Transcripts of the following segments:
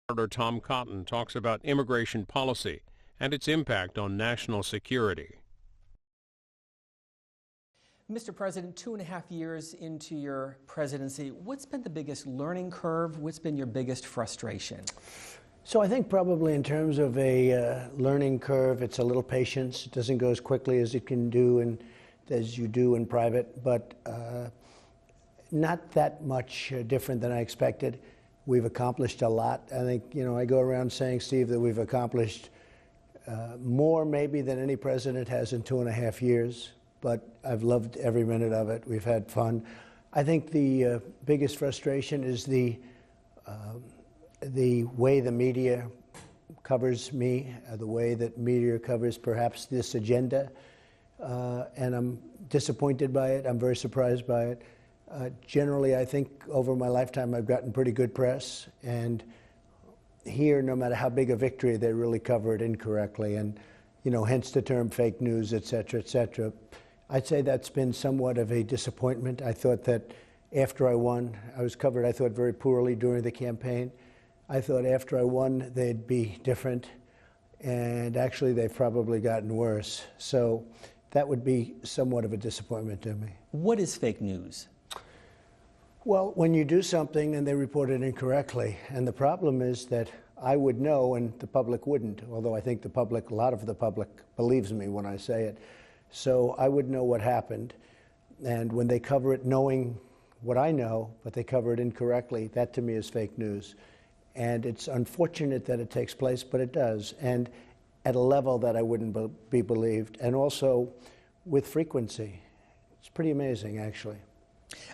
Senator Tom Cotton talks about immigration policy and its impact on national security. Mr. President, 2.5 years into your presidency, what's been the biggest learning curve? What's been your biggest frustration? So I think probably in terms of a learning curve, it's a little patience. It doesn't go as quickly as it can do and as you do in private, but not that much different than I expected. We've accomplished a lot. I think, I go around saying, Steve, that we've accomplished more maybe than any president has in 2.5 years, but I've loved every minute of it. We've had fun. I think the biggest frustration is the way the media covers me, the way that media covers perhaps this agenda, and I'm disappointed by it. I'm very surprised by it. Generally, I think over my lifetime I've gotten pretty good press, and here, no matter how big a victory, they really cover it incorrectly, and hence the term fake news, et cetera, et cetera. I'd say that's been somewhat of a disappointment. I thought that after I won, I was covered, I thought, very poorly during the campaign. I thought after I won, they'd be different, and actually they've probably gotten worse. So that would be somewhat of a disappointment to me. What is fake news? Well, when you do something and they report it incorrectly, and the problem is that I would know and the public wouldn't, although I think a lot of the public believes me when I say it. So I would know what happened, and when they cover it knowing what I know, but they cover it incorrectly, that to me is fake news. And it's unfortunate that it takes place, but it does, and at a level that I wouldn't be believed, and also with frequency. It's pretty amazing, actually.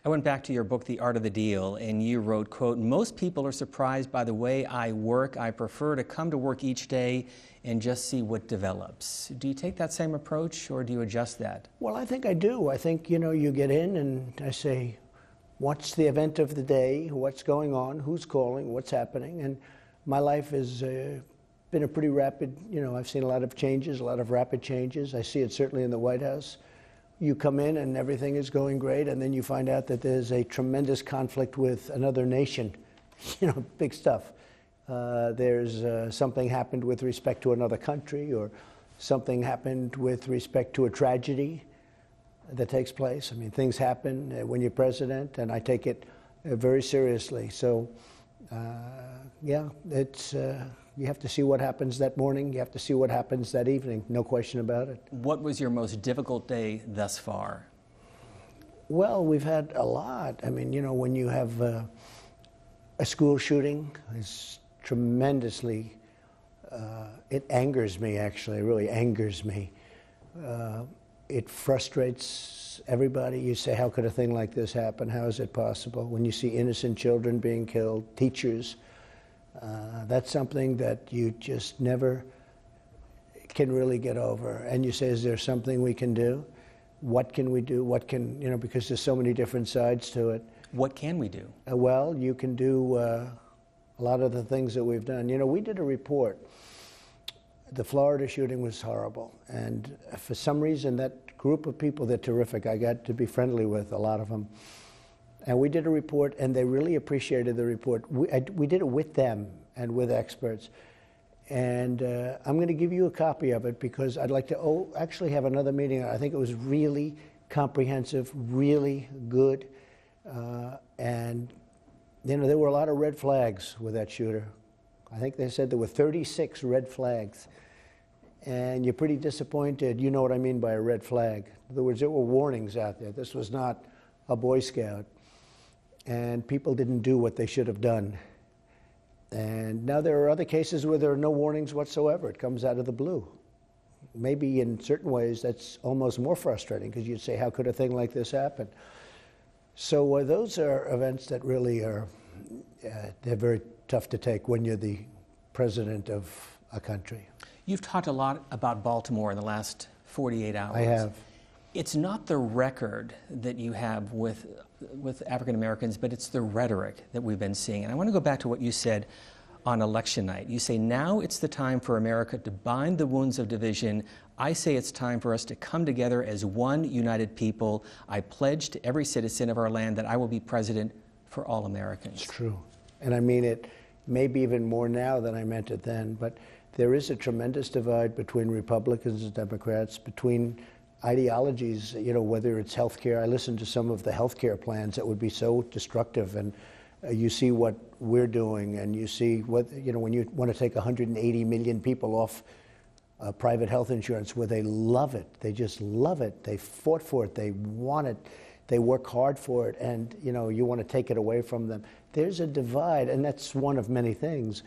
I went back to your book, The Art of the Deal, and you wrote, quote, "Most people are surprised by the way I work. I prefer to come to work each day and just see what develops." Do you take that same approach, or do you adjust that? Well, I think I do. I think, you get in and I say, what's the event of the day? What's going on? Who's calling? What's happening? And my life has been a pretty rapid, I've seen a lot of changes, a lot of rapid changes. I see it certainly in the White House. You come in and everything is going great, and then you find out that there's a tremendous conflict with another nation, big stuff. There's something happened with respect to another country, or something happened with respect to a tragedy that takes place. I mean, things happen when you're president, and I take it very seriously. So, yeah, it's you have to see what happens that morning. You have to see what happens that evening. No question about it. What was your most difficult day thus far? Well, we've had a lot. I mean, when you have a school shooting, it's tremendously, it angers me, actually. It really angers me. It frustrates everybody. You say, how could a thing like this happen? How is it possible? When you see innocent children being killed, teachers, that's something that you just never can really get over. And you say, is there something we can do? What can we do? What can, because there's so many different sides to it. What can we do? Well, you can do a lot of the things that we've done. We did a report. The Florida shooting was horrible. And for some reason, that group of people, they're terrific. I got to be friendly with a lot of them. And we did a report, and they really appreciated the report. We did it with them and with experts. And I'm going to give you a copy of it because I'd like to actually have another meeting. I think it was really comprehensive, really good. And, there were a lot of red flags with that shooter. I think they said there were 36 red flags. And you're pretty disappointed. You know what I mean by a red flag. In other words, there were warnings out there. This was not a Boy Scout. And people didn't do what they should have done. And now there are other cases where there are no warnings whatsoever. It comes out of the blue. Maybe in certain ways that's almost more frustrating because you'd say, how could a thing like this happen? So those are events that really are, they're very tough to take when you're the president of a country. You've talked a lot about Baltimore in the last 48 hours. I have. It's not the record that you have with African Americans, but it's the rhetoric that we've been seeing. And I want to go back to what you said on election night. You say, now it's the time for America to bind the wounds of division. I say it's time for us to come together as one united people. I pledge to every citizen of our land that I will be president for all Americans. It's true. And I mean it maybe even more now than I meant it then. But there is a tremendous divide between Republicans and Democrats, between ideologies, you know, whether it's health care. I listened to some of the health care plans that would be so destructive, and you see what we're doing, and you see what, you know, when you want to take 180 million people off private health insurance, where they love it, they just love it, they fought for it, they want it, they work hard for it, and you know, you want to take it away from them. There's a divide, and that's one of many things.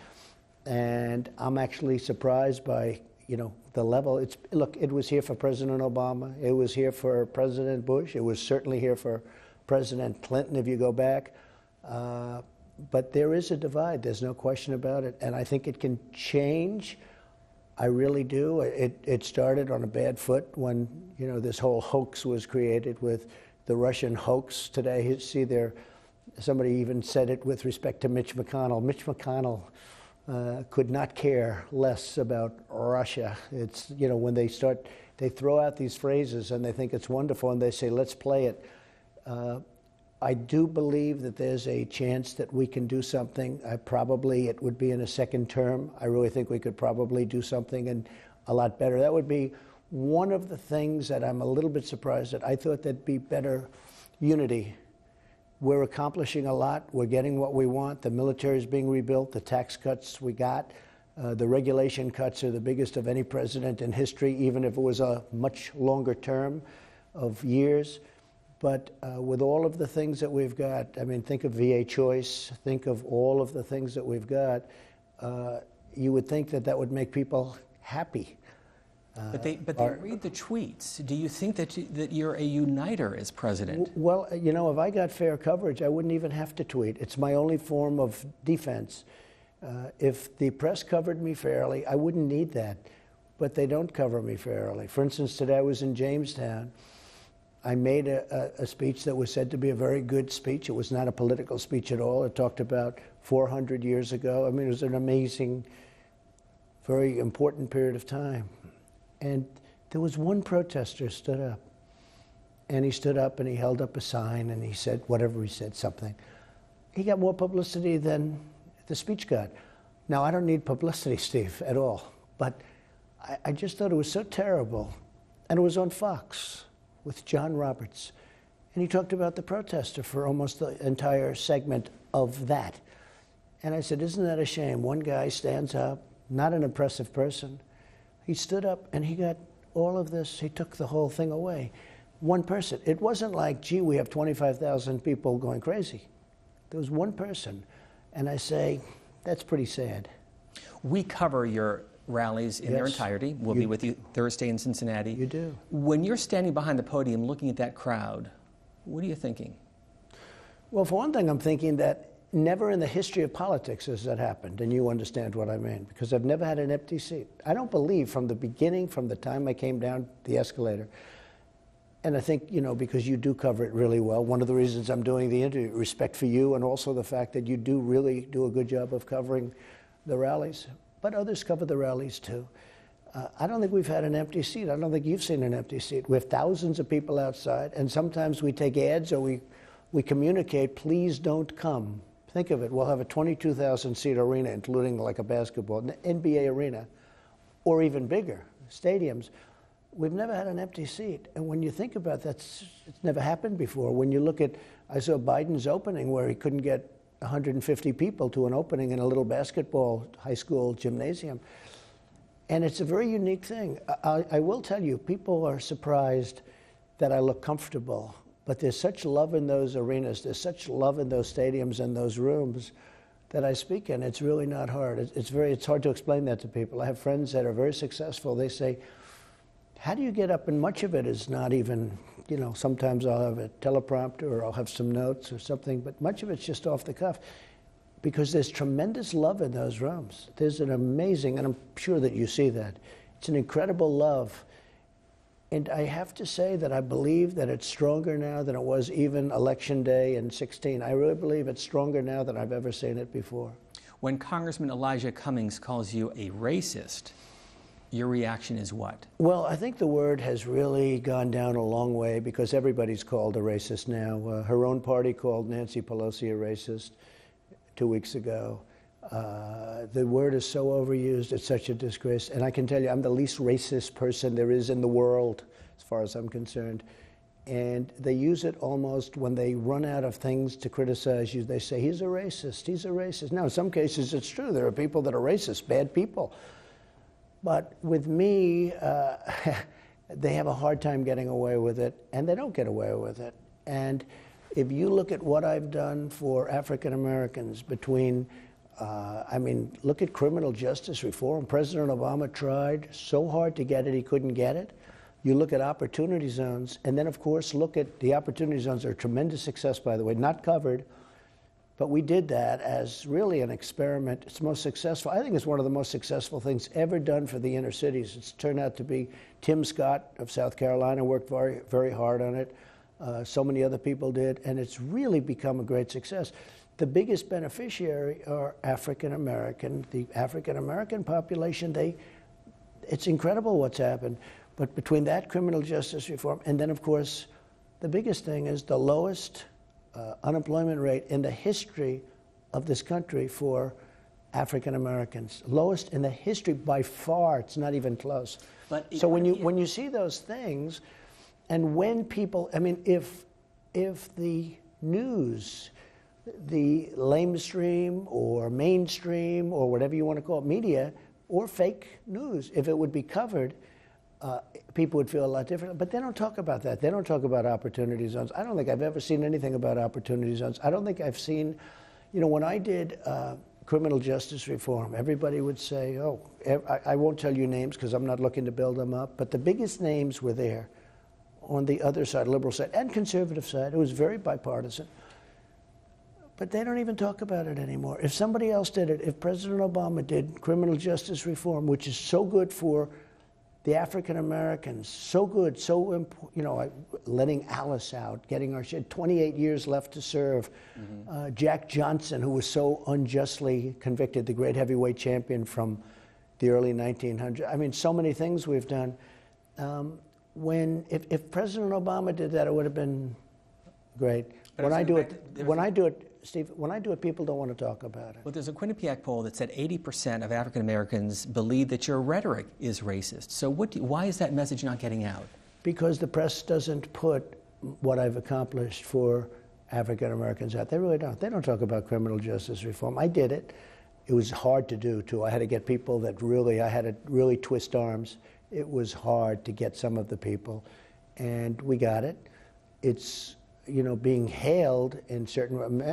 And I'm actually surprised by, you know, the level. Look, it was here for President Obama, it was here for President Bush, it was certainly here for President Clinton if you go back. But there is a divide, there's no question about it, and I think it can change. I really do. It started on a bad foot when, you know, this whole hoax was created with the Russian hoax. Today, see there, somebody even said it with respect to Mitch McConnell. Mitch McConnell could not care less about Russia. It's, you know, when they throw out these phrases and they think it's wonderful and they say, let's play it. I do believe that there's a chance that we can do something. It would be in a second term. I really think we could probably do something and a lot better. That would be one of the things that I'm a little bit surprised at. I thought there'd be better unity. We're accomplishing a lot. We're getting what we want. The military is being rebuilt. The tax cuts we got. The regulation cuts are the biggest of any president in history, even if it was a much longer term of years. But with all of the things that we've got, I mean, think of VA choice, think of all of the things that we've got, you would think that that would make people happy. But they read the tweets. Do you think that you're a uniter as president? Well, you know, if I got fair coverage, I wouldn't even have to tweet. It's my only form of defense. If the press covered me fairly, I wouldn't need that. But they don't cover me fairly. For instance, today I was in Jamestown. I made a speech that was said to be a very good speech. It was not a political speech at all. It talked about 400 years ago. I mean, it was an amazing, very important period of time. And there was one protester stood up. And he stood up and he held up a sign and he said, whatever he said, something. He got more publicity than the speech got. Now, I don't need publicity, Steve, at all. But I just thought it was so terrible. And it was on Fox with John Roberts. And he talked about the protester for almost the entire segment of that. And I said, isn't that a shame? One guy stands up, not an impressive person. He stood up and he got all of this, he took the whole thing away. One person. It wasn't like, gee, we have 25,000 people going crazy. There was one person. And I say, that's pretty sad. We cover your rallies in their entirety. We'll be with you Thursday in Cincinnati. You do. When you're standing behind the podium looking at that crowd, what are you thinking? Well, for one thing, I'm thinking that never in the history of politics has that happened, and you understand what I mean, because I've never had an empty seat. I don't believe from the beginning, from the time I came down the escalator, and I think, you know, because you do cover it really well, one of the reasons I'm doing the interview, respect for you, and also the fact that you do really do a good job of covering the rallies. But others cover the rallies too. I don't think we've had an empty seat. I don't think you've seen an empty seat. We have thousands of people outside, and sometimes we take ads or we communicate, please don't come. Think of it, we'll have a 22,000 seat arena, including like a basketball, an NBA arena, or even bigger, stadiums. We've never had an empty seat. And when you think about that, it's never happened before. When you look at, I saw Biden's opening where he couldn't get 150 people to an opening in a little basketball high school gymnasium. And it's a very unique thing. I will tell you, people are surprised that I look comfortable, but there's such love in those arenas, there's such love in those stadiums and those rooms that I speak in. It's really not hard. It's hard to explain that to people. I have friends that are very successful. They say, how do you get up? And much of it is not even, you know, sometimes I'll have a teleprompter or I'll have some notes or something, but much of it's just off the cuff because there's tremendous love in those rooms. There's an amazing, and I'm sure that you see that, it's an incredible love. And I have to say that I believe that it's stronger now than it was even Election Day in 2016. I really believe it's stronger now than I've ever seen it before. When Congressman Elijah Cummings calls you a racist, your reaction is what? Well, I think the word has really gone down a long way because everybody's called a racist now. Her own party called Nancy Pelosi a racist 2 weeks ago. The word is so overused, it's such a disgrace. And I can tell you, I'm the least racist person there is in the world, as far as I'm concerned. And they use it almost when they run out of things to criticize you. They say, he's a racist, he's a racist. Now, in some cases, it's true. There are people that are racist, bad people. But with me, they have a hard time getting away with it, and they don't get away with it. And if you look at what I've done for African Americans between, look at criminal justice reform. President Obama tried so hard to get it, he couldn't get it. You look at opportunity zones, and then, of course, look at the opportunity zones are a tremendous success, by the way, not covered. But we did that as really an experiment. It's most successful. I think it's one of the most successful things ever done for the inner cities. It's turned out to be. Tim Scott of South Carolina worked very, very hard on it. So many other people did, and it's really become a great success. The biggest beneficiary are African American. The African American population, it's incredible what's happened. But between that criminal justice reform, and then, of course, the biggest thing is the lowest unemployment rate in the history of this country for African Americans. Lowest in the history by far. It's not even close. But so when you see those things, and when people, if the news, the lamestream or mainstream or whatever you want to call it, media or fake news, if it would be covered, people would feel a lot different. But they don't talk about that. They don't talk about opportunity zones. I don't think I've ever seen anything about opportunity zones. I don't think I've seen, when I did criminal justice reform, everybody would say, I won't tell you names because I'm not looking to build them up, but the biggest names were there on the other side, liberal side and conservative side. It was very bipartisan. But they don't even talk about it anymore. If somebody else did it, if President Obama did criminal justice reform, which is so good for the African Americans, so good, so important, letting Alice out, getting our shit, 28 years left to serve. Mm-hmm. Jack Johnson, who was so unjustly convicted, the great heavyweight champion from the early 1900s. So many things we've done. If President Obama did that, it would have been great. When I do it, Steve, when I do it, people don't want to talk about it. Well, there's a Quinnipiac poll that said 80% of African Americans believe that your rhetoric is racist. So why is that message not getting out? Because the press doesn't put what I've accomplished for African Americans out. They really don't. They don't talk about criminal justice reform. I did it. It was hard to do, too. I had to get people I had to really twist arms. It was hard to get some of the people, and we got it. It's being hailed in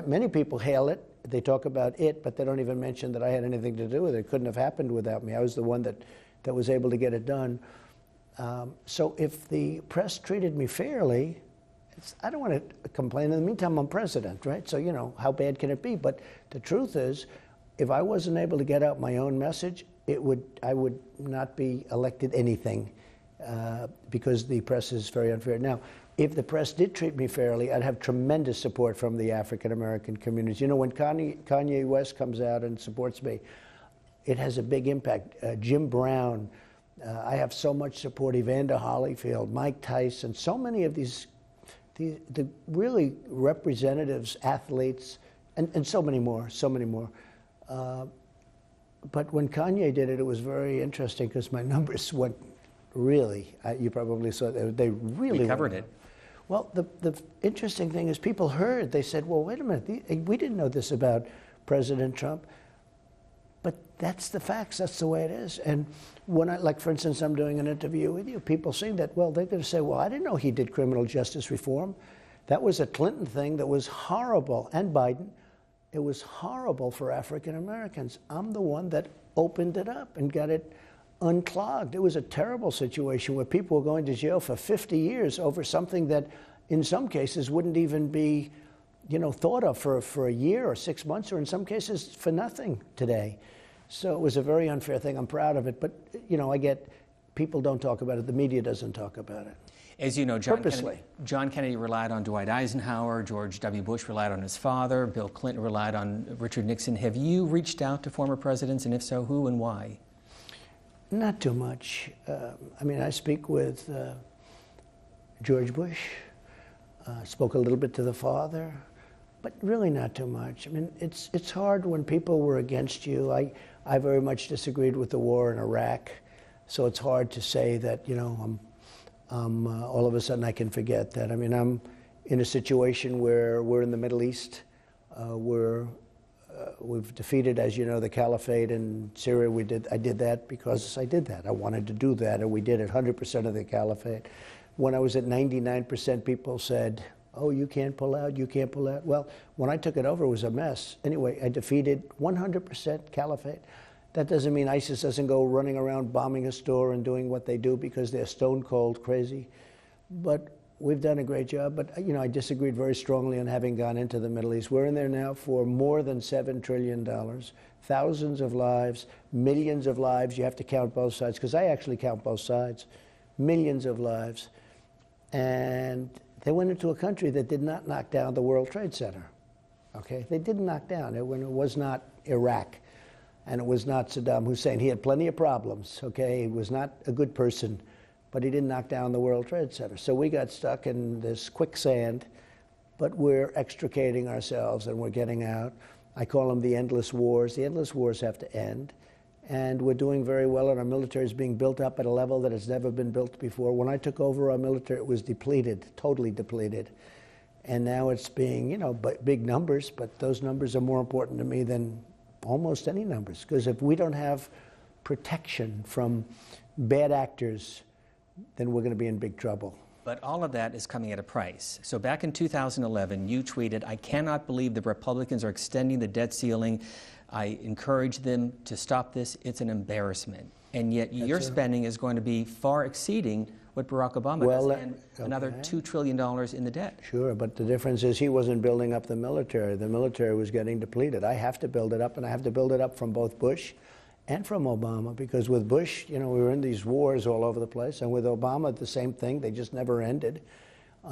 many people hail it. They talk about it, but they don't even mention that I had anything to do with it. It couldn't have happened without me. I was the one that was able to get it done. So if the press treated me fairly, I don't want to complain. In the meantime, I'm president, right? So, how bad can it be? But the truth is, if I wasn't able to get out my own message, I would not be elected anything because the press is very unfair. Now, if the press did treat me fairly, I'd have tremendous support from the African American communities. When Kanye West comes out and supports me, it has a big impact. Jim Brown, I have so much support. Evander Holyfield, Mike Tyson, so many of the really representatives, athletes, and so many more. But when Kanye did it, it was very interesting because my numbers went really. You probably saw they really. We covered it. Well, the interesting thing is people heard. They said, well, wait a minute. We didn't know this about President Trump. But that's the facts. That's the way it is. And when for instance, I'm doing an interview with you, people seeing that, well, they're going to say, well, I didn't know he did criminal justice reform. That was a Clinton thing that was horrible, and Biden. It was horrible for African Americans. I'm the one that opened it up and got it unclogged. It was a terrible situation where people were going to jail for 50 years over something that in some cases wouldn't even be thought of for a year or 6 months, or in some cases for nothing today. So it was a very unfair thing. I'm proud of it, but I get people don't talk about it. The media doesn't talk about it. As you know, John Kennedy relied on Dwight Eisenhower, George W. Bush relied on his father, Bill Clinton relied on Richard Nixon. Have you reached out to former presidents, and if so, who and why? Not too much. I speak with George Bush, spoke a little bit to the father, but really not too much. I mean, it's hard when people were against you. I very much disagreed with the war in Iraq, so it's hard to say that, you know, all of a sudden I can forget that. I mean, I'm in a situation where we're in the Middle East. We've defeated, as you know, the caliphate in Syria. I did that because I did that. I wanted to do that, and we did it, 100% of the caliphate. When I was at 99%, people said, oh, you can't pull out, you can't pull out. Well, when I took it over, it was a mess. Anyway, I defeated 100% caliphate. That doesn't mean ISIS doesn't go running around bombing a store and doing what they do because they're stone cold crazy. But we've done a great job. But, you know, I disagreed very strongly on having gone into the Middle East. We're in there now for more than $7 trillion, thousands of lives, millions of lives. You have to count both sides, because I actually count both sides. Millions of lives. And they went into a country that did not knock down the World Trade Center. Okay? They didn't knock down. It was not Iraq. And it was not Saddam Hussein. He had plenty of problems, okay? He was not a good person, but he didn't knock down the World Trade Center. So we got stuck in this quicksand, but we're extricating ourselves and we're getting out. I call them the endless wars. The endless wars have to end. And we're doing very well, and our military is being built up at a level that has never been built before. When I took over our military, it was depleted, totally depleted. And now it's being, you know, big numbers, but those numbers are more important to me than almost any numbers, because if we don't have protection from bad actors, then we're going to be in big trouble. But all of that is coming at a price. So back in 2011, you tweeted, I cannot believe the Republicans are extending the debt ceiling. I encourage them to stop this. It's an embarrassment. And yet your spending is going to be far exceeding what Barack Obama does, and another $2 trillion in the debt. Sure, but the difference is he wasn't building up the military. The military was getting depleted. I have to build it up, and I have to build it up from both Bush and from Obama, because with Bush, you know, we were in these wars all over the place, and with Obama, the same thing. They just never ended.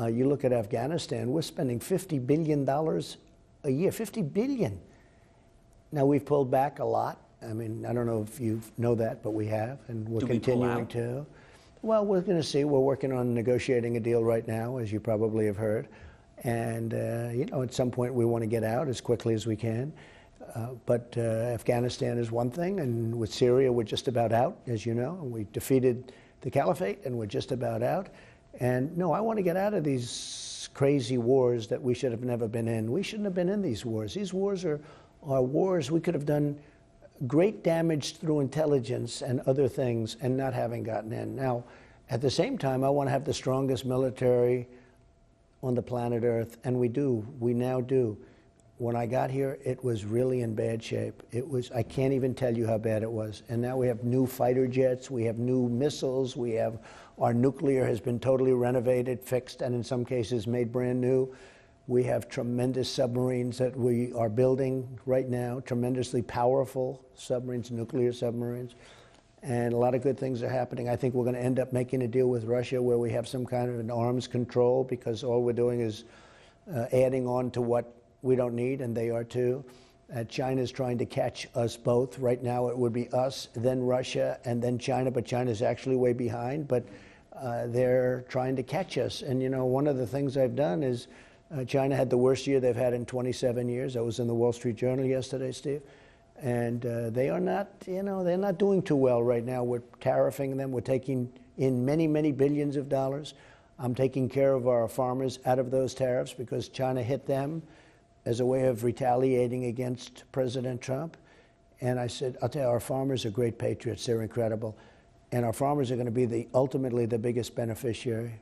You look at Afghanistan, we're spending $50 billion a year, $50 billion. Now, we've pulled back a lot. I mean, I don't know if you know that, but we have, and we're continuing to. Well, we're going to see. We're working on negotiating a deal right now, as you probably have heard. And, you know, at some point we want to get out as quickly as we can. But Afghanistan is one thing, and with Syria we're just about out, as you know. We defeated the caliphate, and we're just about out. And, no, I want to get out of these crazy wars that we should have never been in. We shouldn't have been in these wars. These wars are wars we could have done great damage through intelligence and other things and not having gotten in. Now, at the same time, I want to have the strongest military on the planet Earth, and we do. We now do. When I got here, it was really in bad shape. It was, I can't even tell you how bad it was. And now we have new fighter jets, we have new missiles, we have, our nuclear has been totally renovated, fixed, and in some cases made brand new. We have tremendous submarines that we are building right now, tremendously powerful submarines, nuclear submarines, and a lot of good things are happening. I think we're going to end up making a deal with Russia where we have some kind of an arms control, because all we're doing is adding on to what we don't need, and they are too. China's trying to catch us both. Right now it would be us, then Russia, and then China, but China's actually way behind, but they're trying to catch us. And, you know, one of the things I've done is China had the worst year they've had in 27 years. I was in the Wall Street Journal yesterday, Steve. And they are not, you know, they're not doing too well right now. We're tariffing them. We're taking in many, many billions of dollars. I'm taking care of our farmers out of those tariffs because China hit them as a way of retaliating against President Trump. And I said, I'll tell you, our farmers are great patriots. They're incredible. And our farmers are going to be ultimately the biggest beneficiary.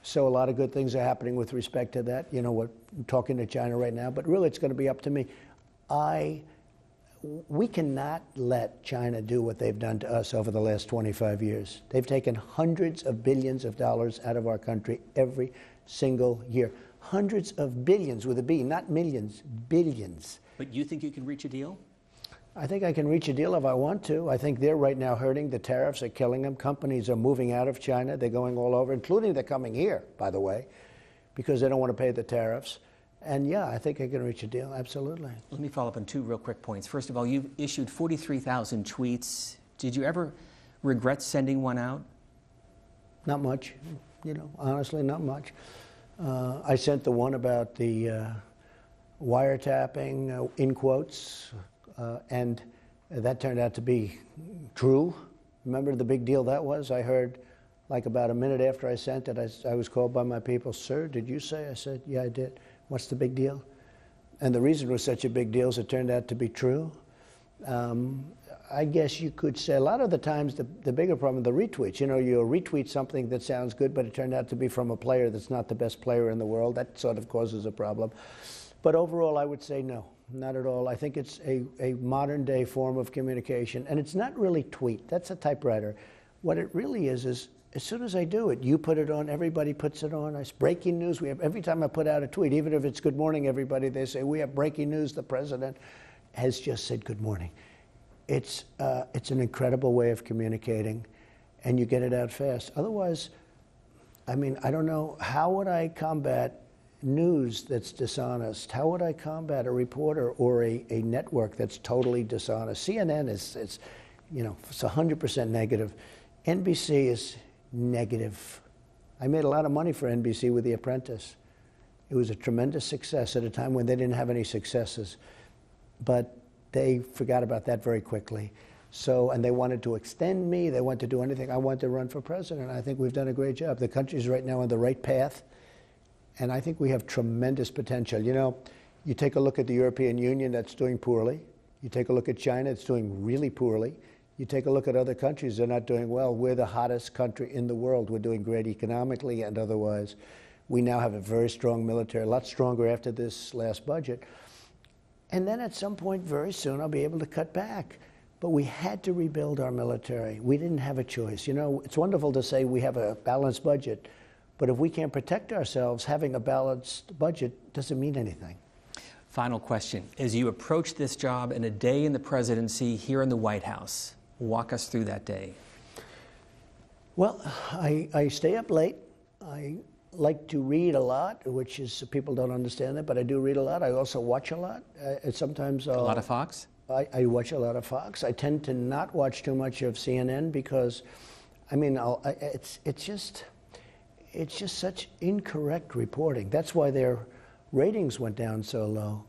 So a lot of good things are happening with respect to that. You know, we're talking to China right now, but really it's going to be up to me. We cannot let China do what they've done to us over the last 25 years. They've taken hundreds of billions of dollars out of our country every single year. Hundreds of billions with a B, not millions, billions. But you think you can reach a deal? I think I can reach a deal if I want to. I think they're right now hurting. The tariffs are killing them. Companies are moving out of China. They're going all over, including they're coming here, by the way, because they don't want to pay the tariffs. And yeah, I think I can reach a deal, absolutely. Let me follow up on two real quick points. First of all, you've issued 43,000 tweets. Did you ever regret sending one out? Not much, you know, honestly, not much. I sent the one about the wiretapping, in quotes, and that turned out to be true. Remember the big deal that was? I heard, like about a minute after I sent it, I was called by my people, "Sir, did you say?" I said, "Yeah, I did." "What's the big deal?" And the reason it was such a big deal is it turned out to be true. I guess you could say a lot of the times the bigger problem, the retweets. You know, you'll retweet something that sounds good, but it turned out to be from a player that's not the best player in the world. That sort of causes a problem. But overall, I would say no, not at all. I think it's a modern day form of communication, and it's not really tweet. That's a typewriter. What it really is as soon as I do it, you put it on, everybody puts it on. It's breaking news. We have, every time I put out a tweet, even if it's good morning, everybody, they say, "We have breaking news. The president has just said good morning." It's an incredible way of communicating, and you get it out fast. Otherwise, I mean, I don't know, how would I combat news that's dishonest? How would I combat a reporter or a network that's totally dishonest? CNN is you know, it's 100% negative. NBC is negative. I made a lot of money for NBC with The Apprentice. It was a tremendous success at a time when they didn't have any successes. But they forgot about that very quickly. So, and they wanted to extend me. They wanted to do anything. I wanted to run for president. I think we've done a great job. The country's right now on the right path, and I think we have tremendous potential. You know, you take a look at the European Union, that's doing poorly. You take a look at China, it's doing really poorly. You take a look at other countries, they're not doing well. We're the hottest country in the world. We're doing great economically and otherwise. We now have a very strong military, a lot stronger after this last budget. And then at some point very soon, I'll be able to cut back. But we had to rebuild our military. We didn't have a choice. You know, it's wonderful to say we have a balanced budget, but if we can't protect ourselves, having a balanced budget doesn't mean anything. Final question. As you approach this job in a day in the presidency here in the White House, walk us through that day. Well, I stay up late. I like to read a lot, which is, people don't understand that, but I do read a lot. I also watch a lot. Sometimes a lot of Fox? I watch a lot of Fox. I tend to not watch too much of CNN because, I mean, it's just such incorrect reporting. That's why their ratings went down so low.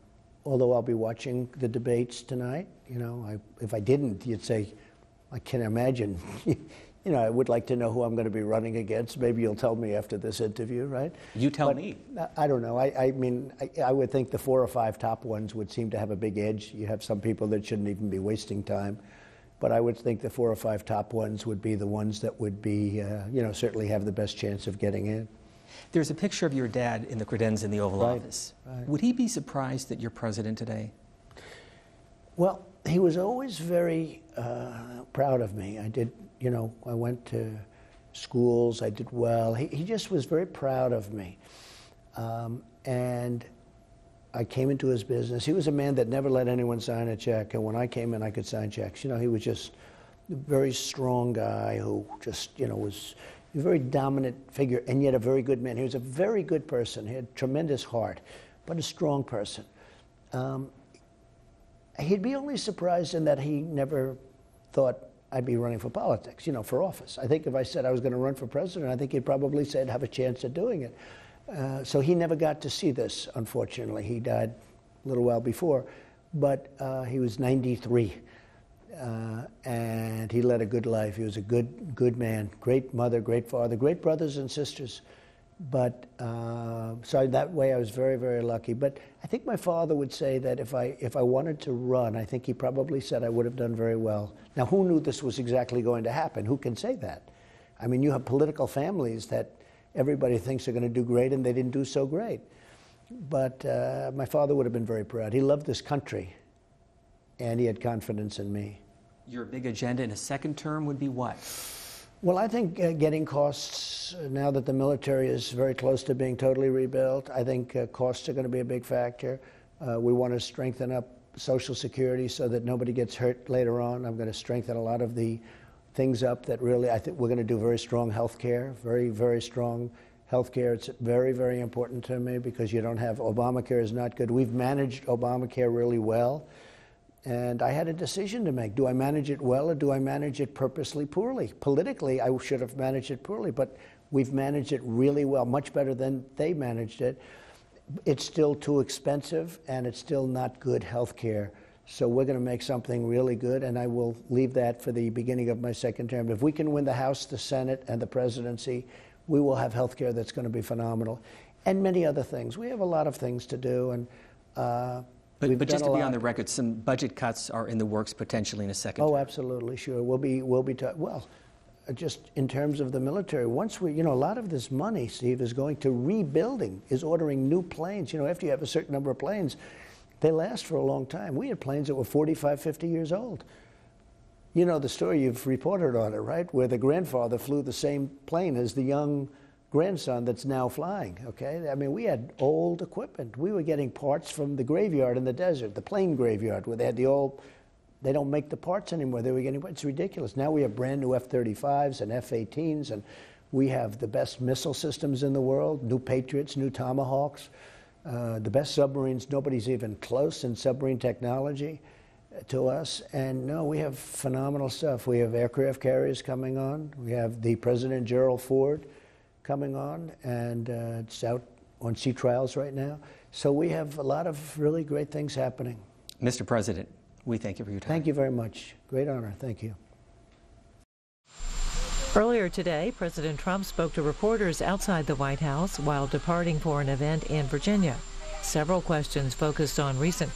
Although I'll be watching the debates tonight. You know, if I didn't, you'd say, I can imagine. You know, I would like to know who I'm going to be running against. Maybe you'll tell me after this interview, right? You tell me. I don't know. I mean, I would think the 4 or 5 top ones would seem to have a big edge. You have some people that shouldn't even be wasting time. But I would think the 4 or 5 top ones would be the ones that would be, you know, certainly have the best chance of getting in. There's a picture of your dad in the credenza in the Oval Right, Office. right. Would he be surprised that you're president today? Well, he was always very proud of me. I did, you know, I went to schools, I did well. He just was very proud of me. And I came into his business. He was a man that never let anyone sign a check, and when I came in, I could sign checks. You know, he was just a very strong guy who just, you know, was a very dominant figure, and yet a very good man. He was a very good person. He had a tremendous heart, but a strong person. He'd be only surprised in that he never thought I'd be running for politics, you know, for office. I think if I said I was going to run for president, I think he'd probably say I'd have a chance at doing it. So he never got to see this, unfortunately. He died a little while before, but he was 93, and he led a good life. He was a good man, great mother, great father, great brothers and sisters. But so that way I was very, very lucky. But I think my father would say that if I wanted to run, I think he probably said I would have done very well. Now, who knew this was exactly going to happen? Who can say that? I mean, you have political families that everybody thinks are going to do great, and they didn't do so great. But my father would have been very proud. He loved this country, and he had confidence in me. Your big agenda in a second term would be what? Well, I think getting costs, now that the military is very close to being totally rebuilt, I think costs are going to be a big factor. We want to strengthen up Social Security so that nobody gets hurt later on. I'm going to strengthen a lot of the things up that really, I think we're going to do very strong health care, very, very strong health care. It's very, very important to me because you don't have, Obamacare is not good. We've managed Obamacare really well. And I had a decision to make. Do I manage it well or do I manage it purposely poorly? Politically, I should have managed it poorly, but we've managed it really well, much better than they managed it. it's still too expensive, and it's still not good health care. So we're going to make something really good, and I will leave that for the beginning of my second term. If we can win the House, the Senate, and the presidency, we will have health care that's going to be phenomenal, and many other things. We have a lot of things to do, and but just to be on the record, some budget cuts are in the works potentially in a second term. Oh, absolutely, sure. Well, just in terms of the military, once we, a lot of this money, Steve, is going to rebuilding, is ordering new planes. After you have a certain number of planes, they last for a long time. We had planes that were 45, 50 years old. You know the story, you've reported on it, right? Where the grandfather flew the same plane as the young grandson that's now flying, okay? I mean, we had old equipment. We were getting parts from the graveyard in the desert, the plane graveyard, where they had the old, they don't make the parts anymore. They were getting, it's ridiculous. Now we have brand new F-35s and F-18s, and we have the best missile systems in the world, new Patriots, new Tomahawks, the best submarines. Nobody's even close in submarine technology to us. And no, we have phenomenal stuff. We have aircraft carriers coming on. We have the President Gerald Ford coming on, and it's out on sea trials right now. So we have a lot of really great things happening. Mr. President, we thank you for your time. Thank you very much. Great honor. Thank you. Earlier today, President Trump spoke to reporters outside the White House while departing for an event in Virginia. Several questions focused on recent